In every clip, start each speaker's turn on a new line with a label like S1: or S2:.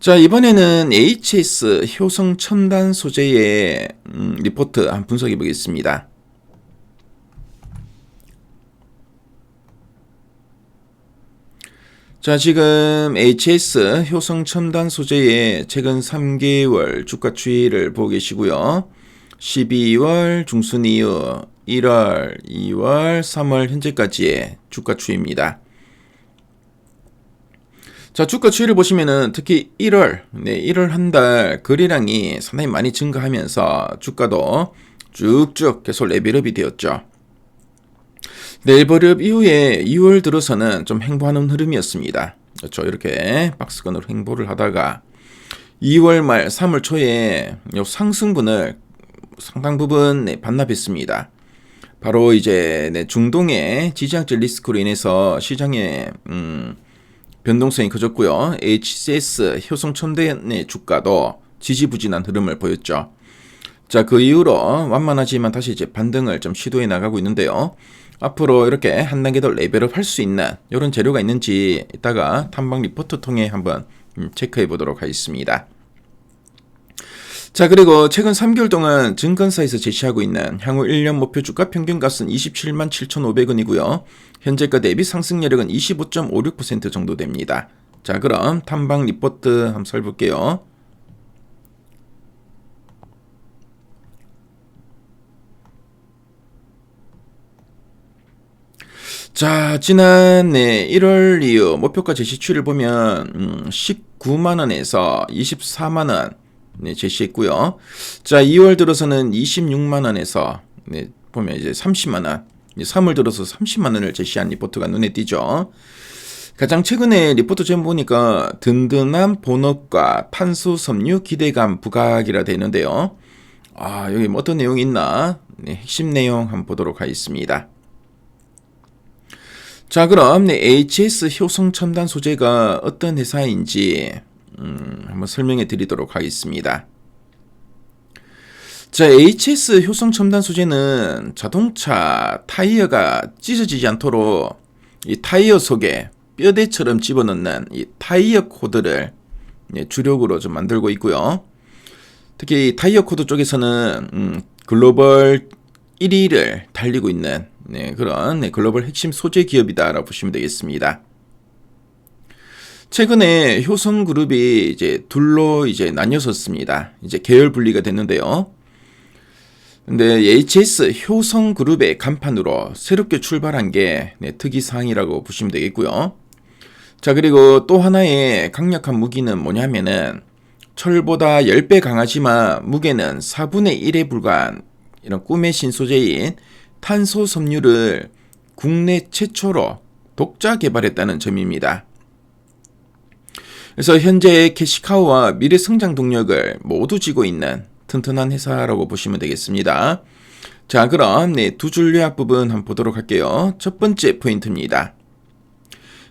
S1: 자, 이번에는 HS 효성 첨단 소재의 리포트 한번 분석해 보겠습니다. 자, 지금 HS 효성 첨단 소재의 최근 3개월 주가 추이를 보고 계시고요. 12월 중순 이후 1월, 2월, 3월 현재까지의 주가 추이입니다. 자, 주가 추이를 보시면은 특히 1월 한 달 거래량이 상당히 많이 증가하면서 주가도 쭉쭉 계속 레벨업이 되었죠. 레벨업 이후에 2월 들어서는 좀 횡보하는 흐름이었습니다. 그렇죠. 이렇게 박스권으로 횡보를 하다가 2월 말 3월 초에 요 상승분을 상당 부분 반납했습니다. 바로 이제 중동의 지정학적 리스크로 인해서 시장에 변동성이 커졌고요. HCS 효성 첨단의 주가도 지지부진한 흐름을 보였죠. 자, 그 이후로 완만하지만 다시 이제 반등을 좀 시도해 나가고 있는데요. 앞으로 이렇게 한 단계 더 레벨업 할 수 있는 이런 재료가 있는지 이따가 탐방 리포트 통해 한번 체크해 보도록 하겠습니다. 자, 그리고 최근 3개월 동안 증권사에서 제시하고 있는 향후 1년 목표 주가 평균값은 27만 7,500원이고요. 현재가 대비 상승 여력은 25.56% 정도 됩니다. 자, 그럼 탐방 리포트 한번 살펴볼게요. 자, 지난해 1월 이후 목표가 제시 추이를 보면 19만원에서 24만원 제시했고요. 자, 2월 들어서는 26만원에서 보면 이제 30만원, 3월 들어서 30만원을 제시한 리포트가 눈에 띄죠. 가장 최근에 리포트 좀 보니까 든든한 본업과 탄소 섬유 기대감 부각이라 되는데요. 여기 뭐 어떤 내용이 있나? 핵심 내용 한번 보도록 하겠습니다. 자, 그럼 HS 효성 첨단 소재가 어떤 회사인지 한번 설명해 드리도록 하겠습니다. 자, HS 효성 첨단 소재는 자동차 타이어가 찢어지지 않도록 이 타이어 속에 뼈대처럼 집어넣는 이 타이어 코드를 주력으로 좀 만들고 있고요. 특히 타이어 코드 쪽에서는 글로벌 1위를 달리고 있는 그런 글로벌 핵심 소재 기업이다라고 보시면 되겠습니다. 최근에 효성그룹이 이제 둘로 이제 나뉘어졌습니다. 이제 계열 분리가 됐는데요. 근데 HS 효성그룹의 간판으로 새롭게 출발한 게 특이사항이라고 보시면 되겠고요. 자, 그리고 또 하나의 강력한 무기는 뭐냐면은 철보다 10배 강하지만 무게는 4분의 1에 불과한 이런 꿈의 신소재인 탄소 섬유를 국내 최초로 독자 개발했다는 점입니다. 그래서 현재 캐시카우와 미래 성장 동력을 모두 쥐고 있는 튼튼한 회사라고 보시면 되겠습니다. 자, 그럼 두 줄 요약 부분 한번 보도록 할게요. 첫 번째 포인트입니다.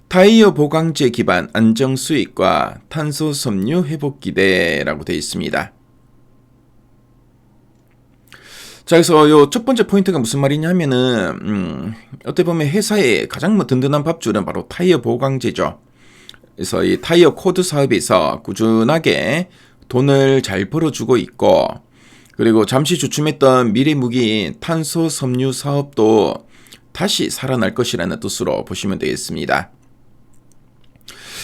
S1: 타이어 보강제 기반 안정 수익과 탄소 섬유 회복 기대라고 되어 있습니다. 자, 그래서 요 첫 번째 포인트가 무슨 말이냐면은 어떻게 보면 회사의 가장 든든한 밥줄은 바로 타이어 보강제죠. 그래서 이 타이어 코드 사업에서 꾸준하게 돈을 잘 벌어주고 있고, 그리고 잠시 주춤했던 미래 무기인 탄소 섬유 사업도 다시 살아날 것이라는 뜻으로 보시면 되겠습니다.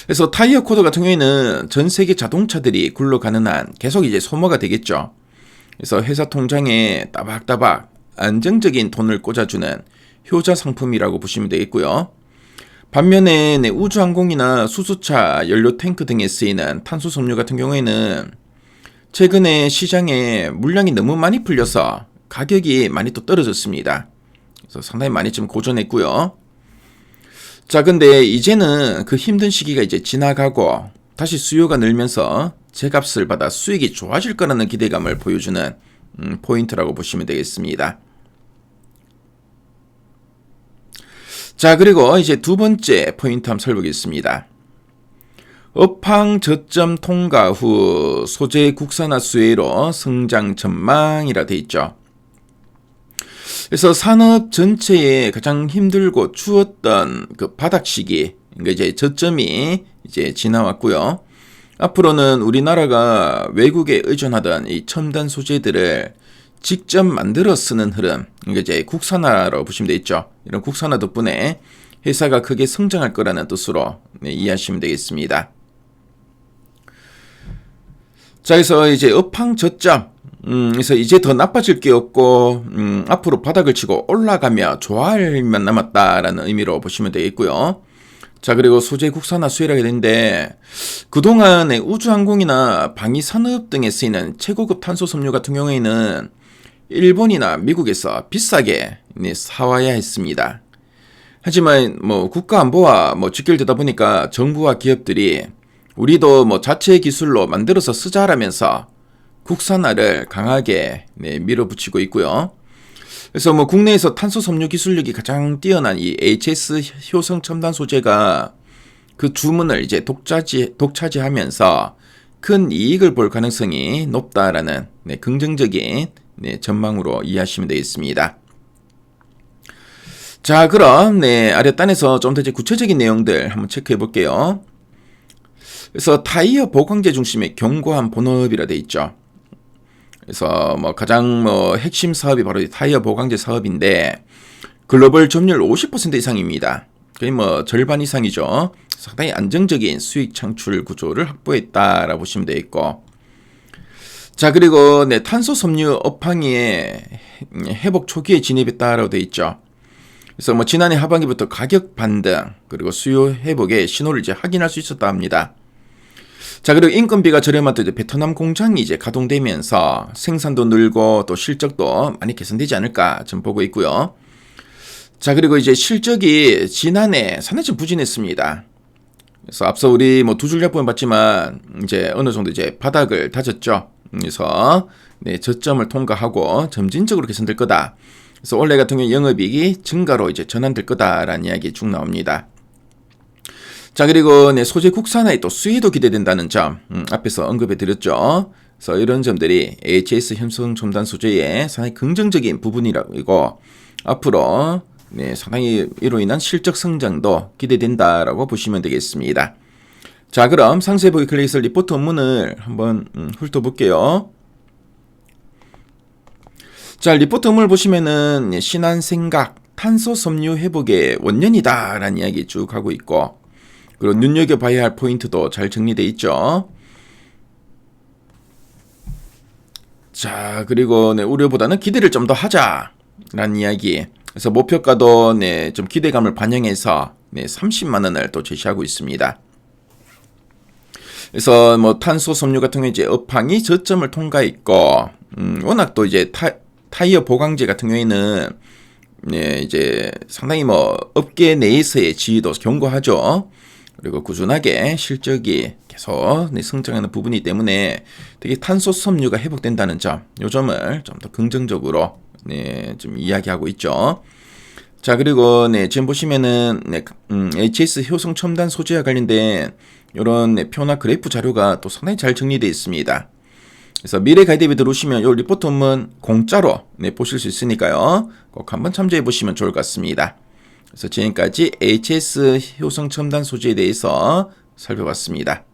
S1: 그래서 타이어 코드 같은 경우에는 전 세계 자동차들이 굴러가는 한 계속 이제 소모가 되겠죠. 그래서 회사 통장에 따박따박 안정적인 돈을 꽂아주는 효자 상품이라고 보시면 되겠고요. 반면에 우주항공이나 수소차 연료 탱크 등에 쓰이는 탄소 섬유 같은 경우에는 최근에 시장에 물량이 너무 많이 풀려서 가격이 많이 또 떨어졌습니다. 그래서 상당히 많이 좀 고전했고요. 자, 근데 이제는 그 힘든 시기가 이제 지나가고 다시 수요가 늘면서 제값을 받아 수익이 좋아질 거라는 기대감을 보여주는 포인트라고 보시면 되겠습니다. 자, 그리고 이제 두 번째 포인트 한번 살펴보겠습니다. 업황 저점 통과 후 소재 국산화 수혜로 성장 전망이라 돼 있죠. 그래서 산업 전체에 가장 힘들고 추웠던 그 바닥 시기, 그러니까 이제 저점이 이제 지나왔고요. 앞으로는 우리나라가 외국에 의존하던 이 첨단 소재들을 직접 만들어 쓰는 흐름, 이게 이제 국산화라고 보시면 되겠죠. 이런 국산화 덕분에 회사가 크게 성장할 거라는 뜻으로 이해하시면 되겠습니다. 자, 그래서 이제 업황 저점, 그래서 이제 더 나빠질 게 없고, 앞으로 바닥을 치고 올라가며 좋아할 일만 남았다라는 의미로 보시면 되겠고요. 자, 그리고 소재 국산화 수혜라게 되는데, 그동안의 우주항공이나 방위산업 등에 쓰이는 최고급 탄소 섬유 같은 경우에는 일본이나 미국에서 비싸게 사와야 했습니다. 하지만 국가 안보와 직결되다 보니까 정부와 기업들이 우리도 자체 기술로 만들어서 쓰자라면서 국산화를 강하게 밀어붙이고 있고요. 그래서 국내에서 탄소 섬유 기술력이 가장 뛰어난 이 HS 효성 첨단 소재가 그 주문을 이제 독차지하면서 큰 이익을 볼 가능성이 높다라는 긍정적인 전망으로 이해하시면 되겠습니다. 자, 그럼 아랫단에서 좀 더 이제 구체적인 내용들 한번 체크해 볼게요. 그래서 타이어 보강제 중심의 견고한 본업이라 돼 있죠. 그래서 가장 핵심 사업이 바로 이 타이어 보강제 사업인데 글로벌 점유율 50% 이상입니다. 거의 절반 이상이죠. 상당히 안정적인 수익 창출 구조를 확보했다라고 보시면 되겠고, 자, 그리고 탄소 섬유 업황의 회복 초기에 진입했다라고 돼 있죠. 그래서 지난해 하반기부터 가격 반등 그리고 수요 회복의 신호를 이제 확인할 수 있었다 합니다. 자, 그리고 인건비가 저렴한 이제 베트남 공장이 이제 가동되면서 생산도 늘고 또 실적도 많이 개선되지 않을까 좀 보고 있고요. 자, 그리고 이제 실적이 지난해 상당히 좀 부진했습니다. 그래서 앞서 우리 두 줄 약보는 봤지만 이제 어느 정도 이제 바닥을 다졌죠. 그래서 저점을 통과하고 점진적으로 개선될 거다. 그래서 올해 같은 경우 영업이익이 증가로 이제 전환될 거다라는 이야기 쭉 나옵니다. 자, 그리고 소재 국산화의 또 수혜도 기대된다는 점 앞에서 언급해 드렸죠. 그래서 이런 점들이 HS 효성 첨단 소재의 상당히 긍정적인 부분이라고 앞으로 상당히 이로 인한 실적 성장도 기대된다라고 보시면 되겠습니다. 자, 그럼 상세 보기 클릭해서 리포트 업문을 한번 훑어볼게요. 자, 리포트 업문을 보시면은 신한생각 탄소 섬유 회복의 원년이다라는 이야기 쭉 하고 있고, 그리고 눈여겨봐야 할 포인트도 잘 정리되어 있죠. 자, 그리고 우려보다는 기대를 좀 더 하자라는 이야기. 그래서 목표가도 좀 기대감을 반영해서 30만 원을 또 제시하고 있습니다. 그래서 탄소 섬유 같은 경우 이제 업황이 저점을 통과했고, 워낙 또 이제 타이어 보강제 같은 경우에는 이제 상당히 업계 내에서의 지위도 견고하죠. 그리고 꾸준하게 실적이 계속 성장하는 부분이기 때문에 되게 탄소 섬유가 회복된다는 점, 이 점을 좀 더 긍정적으로 좀 이야기하고 있죠. 자, 그리고 지금 보시면은 HS 효성 첨단 소재와 관련된 이런 표나 그래프 자료가 또 상당히 잘 정리되어 있습니다. 그래서 미래 가이드에 들어오시면 이 리포트 업문 공짜로 보실 수 있으니까요. 꼭 한번 참조해 보시면 좋을 것 같습니다. 그래서 지금까지 HS 효성 첨단 소재에 대해서 살펴봤습니다.